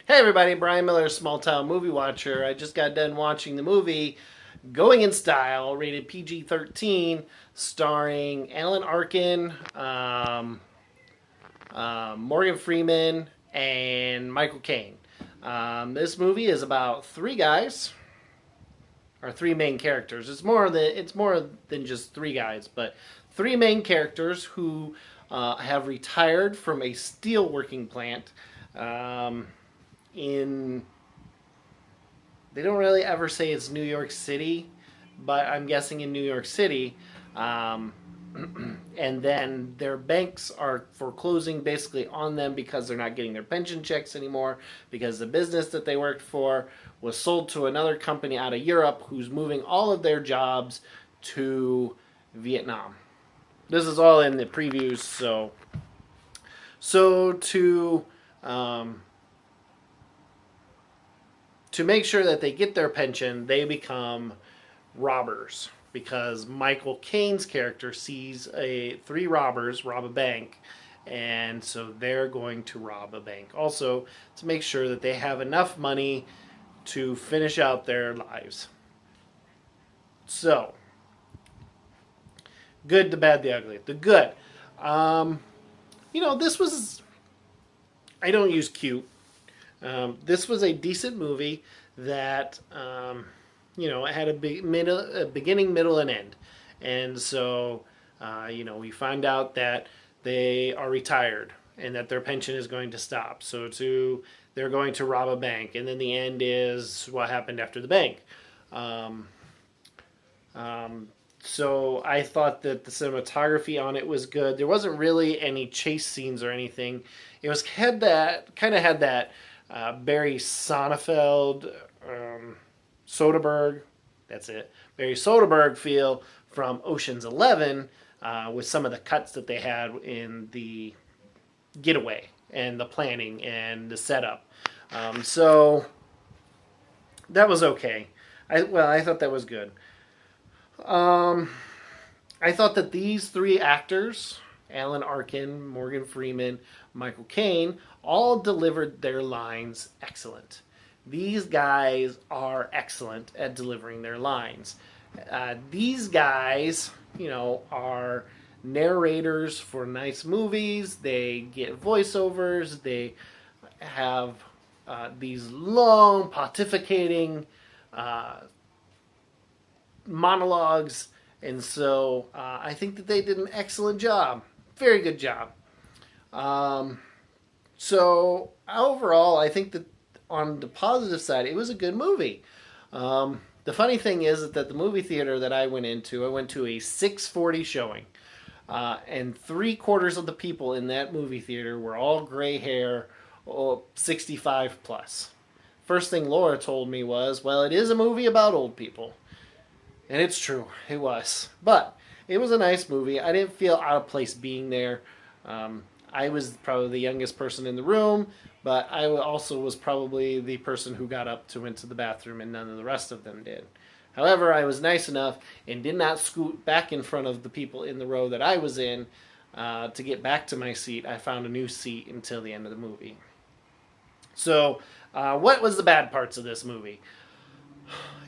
Hey everybody, Brian Miller, Small Town Movie Watcher. I just got done watching the movie Going in Style, rated PG-13, starring Alan Arkin, Morgan Freeman, and Michael Caine. This movie is about three guys, or three main characters. It's more than just three guys, but three main characters who have retired from a steelworking plant. In They don't really ever say it's New York City, but I'm guessing in New York City. Um, and then their banks are foreclosing basically on them because they're not getting their pension checks anymore because the business that they worked for was sold to another company out of Europe who's moving all of their jobs to Vietnam. This is all in the previews, so um, to make sure that they get their pension, they become robbers because Michael Caine's character sees three robbers rob a bank, and so they're going to rob a bank also to make sure that they have enough money to finish out their lives. So, good, the bad, the ugly. The good. Um, this was. I don't use cute. This was a decent movie that it had a beginning, middle, and end, and so we find out that they are retired and that their pension is going to stop. They're going to rob a bank, and then the end is what happened after the bank. Um, so I thought that the cinematography on it was good. There wasn't really any chase scenes or anything. It was had that Barry Sonnenfeld, Soderbergh, that's it, Barry Soderbergh feel from Ocean's 11 with some of the cuts that they had in the getaway and the planning and the setup. So that was okay. I thought that was good. Um, I thought that these three actors, Alan Arkin, Morgan Freeman, Michael Caine, all delivered their lines excellent. These guys are excellent at delivering their lines. These guys, are narrators for nice movies. They get voiceovers. They have these long pontificating monologues, and so I think that they did an excellent job. Very good job. Um, so overall, I think that on the positive side, it was a good movie. The funny thing is that the movie theater that I went to a 6:40 showing, and three-quarters of the people in that movie theater were all gray hair, 65 plus. First thing Laura told me was, "Well, it is a movie about old people." And it's true, it was. But it was a nice movie. I didn't feel out of place being there. I was probably the youngest person in the room, but I also was probably the person who got up to went to the bathroom, and none of the rest of them did. However, I was nice enough and did not scoot back in front of the people in the row that I was in to get back to my seat. I found a new seat until the end of the movie. So, what was the bad parts of this movie?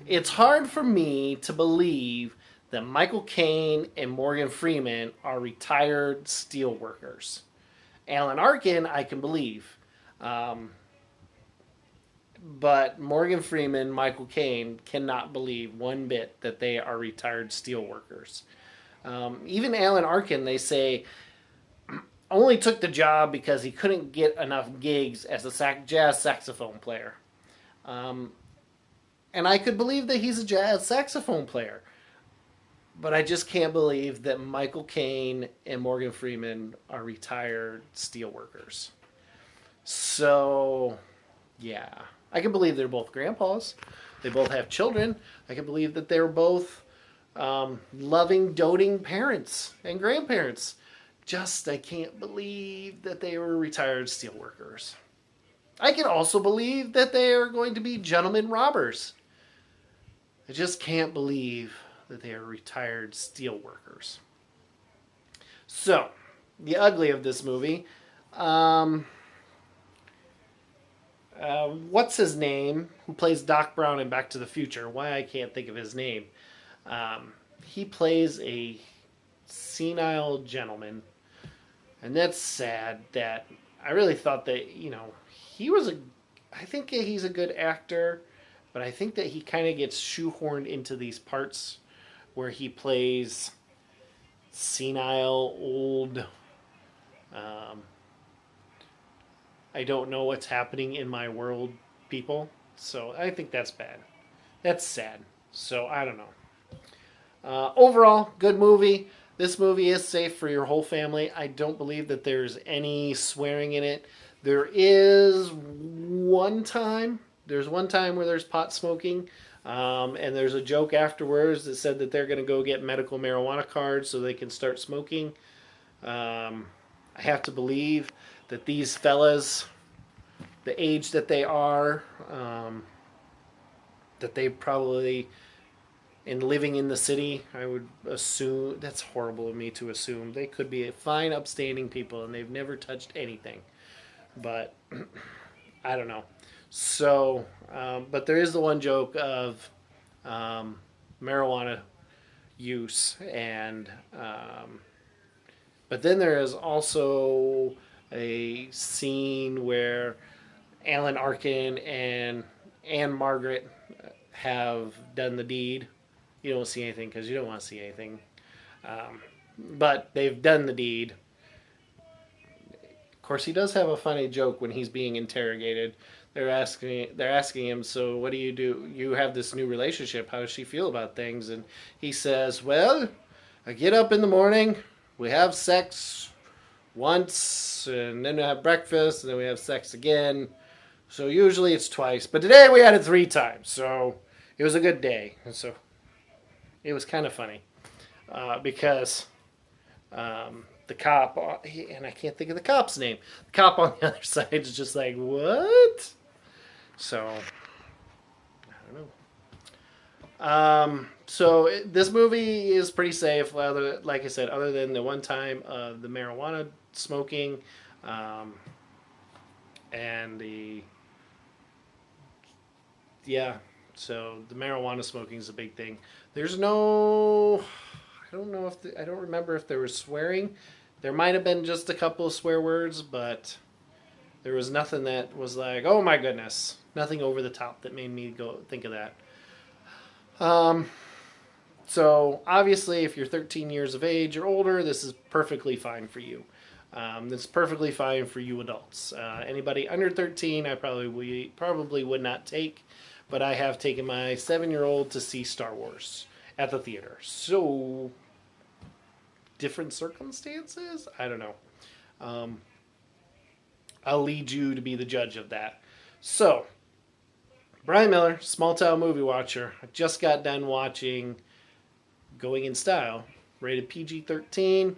It's hard for me to believe that Michael Caine and Morgan Freeman are retired steelworkers. Alan Arkin, I can believe. But Morgan Freeman, Michael Caine, cannot believe one bit that they are retired steelworkers. Even Alan Arkin, they say, only took the job because he couldn't get enough gigs as a jazz saxophone player. And I could believe that he's a jazz saxophone player. But I just can't believe that Michael Caine and Morgan Freeman are retired steelworkers. So, yeah. I can believe they're both grandpas. They both have children. I can believe that they're both loving, doting parents and grandparents. Just, I can't believe that they were retired steelworkers. I can also believe that they are going to be gentlemen robbers. I just can't believe that they are retired steelworkers. So, the ugly of this movie. what's his name, who plays Doc Brown in Back to the Future. Why I can't think of his name. He plays a senile gentleman, and that's sad. That I really thought that he was a. I think he's a good actor, but I think that he kind of gets shoehorned into these parts where he plays senile old. I don't know what's happening in my world, people. So I think that's bad. That's sad. So I don't know. Overall, good movie. This movie is safe for your whole family. I don't believe that there's any swearing in it. There is one time. There's one time where there's pot smoking. And there's a joke afterwards that said that they're going to go get medical marijuana cards so they can start smoking. I have to believe that these fellas, the age that they are, that they probably, in living in the city, I would assume, that's horrible of me to assume, they could be fine, upstanding people and they've never touched anything. But I don't know. So, but there is the one joke of marijuana use, and but then there is also a scene where Alan Arkin and Ann-Margret have done the deed. You don't see anything because you don't want to see anything, but they've done the deed. Of course, he does have a funny joke when he's being interrogated. They're asking him, so what do? You have this new relationship. How does she feel about things? And he says, well, I get up in the morning, we have sex once, and then we have breakfast, and then we have sex again. So usually it's twice, but today we had it 3 times, so it was a good day. And so it was kind of funny because the cop, and I can't think of the cop's name, the cop on the other side is just like, what? So, I don't know. This movie is pretty safe, like I said, other than the one time of the marijuana smoking and so the marijuana smoking is a big thing. There's no, I don't know I don't remember if there was swearing. There might have been just a couple of swear words, but there was nothing that was like, oh my goodness, nothing over the top that made me go think of that. So obviously, if you're 13 years of age or older, this is perfectly fine for you. This is perfectly fine for you adults. Anybody under 13, I probably would not take, but I have taken my 7-year-old to see Star Wars at the theater. So different circumstances? I don't know. I'll lead you to be the judge of that. So, Brian Miller, Small Town Movie Watcher. I just got done watching Going in Style, rated PG-13,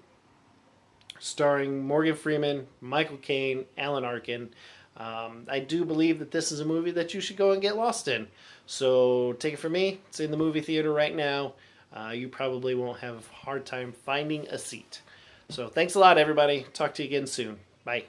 starring Morgan Freeman, Michael Caine, Alan Arkin. I do believe that this is a movie that you should go and get lost in. So take it from me. It's in the movie theater right now. You probably won't have a hard time finding a seat. So thanks a lot, everybody. Talk to you again soon. Bye.